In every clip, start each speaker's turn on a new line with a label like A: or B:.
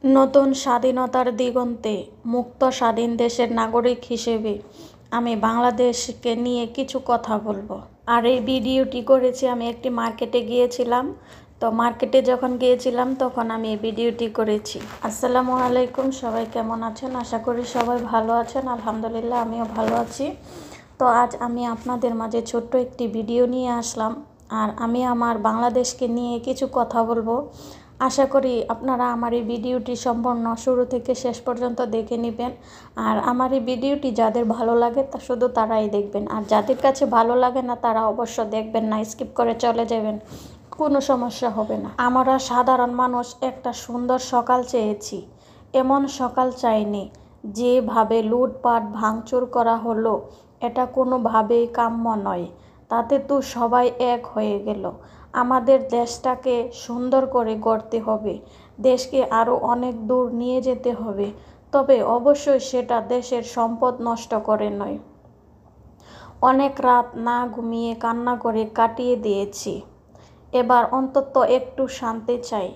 A: নতুন স্বাধীনতার দিগন্তে মুক্ত স্বাধীন দেশের নাগরিক হিসেবে আমি বাংলাদেশকে নিয়ে কিছু কথা বলবো। আর এই ভিডিওটি করেছি আমি একটি মার্কেটে গিয়েছিলাম। তো মার্কেটে যখন গিয়েছিলাম তখন আমি এই ভিডিওটি করেছি। আসসালামু আলাইকুম, সবাই কেমন আছেন? আশা করি সবাই ভালো আছেন। আলহামদুলিল্লাহ আমিও ভালো আছি। তো আজ আমি আপনাদের মাঝে ছোট্ট একটি ভিডিও নিয়ে আসলাম। আর আমি আমার বাংলাদেশকে নিয়ে কিছু কথা বলবো। আশা করি আপনারা আমার এই ভিডিওটি সম্পূর্ণ শুরু থেকে শেষ পর্যন্ত দেখে নেবেন। আর আমার এই ভিডিওটি যাদের ভালো লাগে তা শুধু তারাই দেখবেন, আর যাদের কাছে ভালো লাগে না তারা অবশ্য দেখবেন না, স্কিপ করে চলে যাবেন, কোনো সমস্যা হবে না। আমরা সাধারণ মানুষ একটা সুন্দর সকাল চেয়েছি, এমন সকাল চাইনি যেভাবে লুটপাট ভাঙচুর করা হলো। এটা কোনোভাবেই কাম্য নয়। তাতে তো সবাই এক হয়ে গেল। আমাদের দেশটাকে সুন্দর করে গড়তে হবে, দেশকে আরও অনেক দূর নিয়ে যেতে হবে, তবে অবশ্যই সেটা দেশের সম্পদ নষ্ট করে নয়। অনেক রাত না ঘুমিয়ে কান্না করে কাটিয়ে দিয়েছি, এবার অন্তত একটু শান্তি চাই।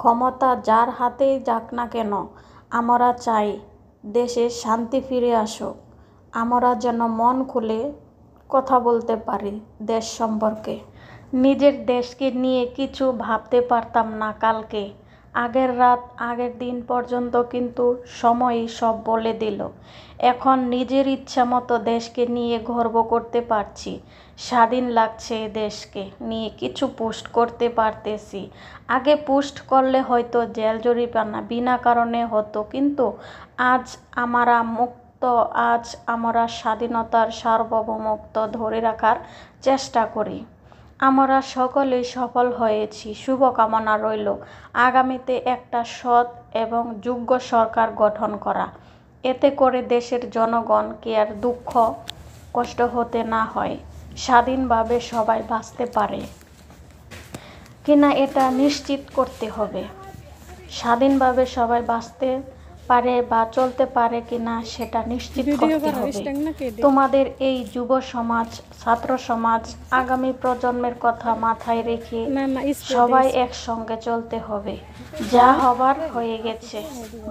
A: ক্ষমতা যার হাতেই যাক না কেন, আমরা চাই দেশে শান্তি ফিরে আসুক। আমরা যেন মন খুলে কথা বলতে পারি দেশ সম্পর্কে। নিজের দেশকে নিয়ে কিছু ভাবতে পারতাম না কালকে। আগের রাত আগের দিন পর্যন্ত কিন্তু সময়ই সব বলে দিল। এখন নিজের ইচ্ছা মতো দেশকে নিয়ে গর্ব করতে পারছি। স্বাধীন লাগছে দেশকে নিয়ে, কিছু পোস্ট করতে পারতেছি। আগে পোস্ট করলে হয়তো জেল জরিমানা বিনা কারণে হতো, কিন্তু আজ আমরা মুক্ত, আজ আমরা স্বাধীনতার সার্বভৌমত্ব ধরে রাখার চেষ্টা করি। আমরা সকলেই সফল হয়েছি। শুভকামনা রইল আগামীতে একটা সৎ এবং যোগ্য সরকার গঠন করা, এতে করে দেশের জনগণকে আর দুঃখ কষ্ট হতে না হয়, স্বাধীনভাবে সবাই বাঁচতে পারে কিনা এটা নিশ্চিত করতে হবে। স্বাধীনভাবে সবাই বাঁচতে পারে বা চলতে পারে কিনা সেটা নিশ্চিত করতে হবে। তোমাদের এই যুব সমাজ, ছাত্র সমাজ, আগামী প্রজন্মের কথা মাথায় রেখে সবাই একসঙ্গে চলতে হবে। যা হবার হয়ে গেছে,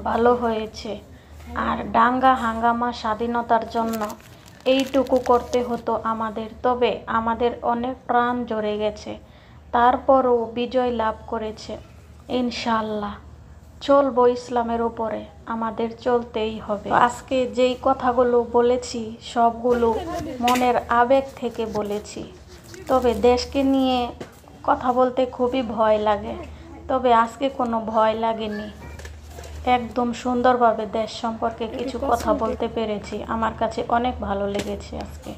A: ভালো হয়েছে। আর দাঙ্গা হাঙ্গামা স্বাধীনতার জন্য এইটুকু করতে হতো আমাদের, তবে আমাদের অনেক প্রাণ ঝরে গেছে, তারপরও বিজয় লাভ করেছে। ইনশাআল্লাহ চলবো ইসলামের উপরে, আমাদের চলতেই হবে। আজকে যেই কথাগুলো বলেছি সবগুলো মনের আবেগ থেকে বলেছি, তবে দেশকে নিয়ে কথা বলতে খুবই ভয় লাগে, তবে আজকে কোনো ভয় লাগেনি। একদম সুন্দরভাবে দেশ সম্পর্কে কিছু কথা বলতে পেরেছি, আমার কাছে অনেক ভালো লেগেছে আজকে।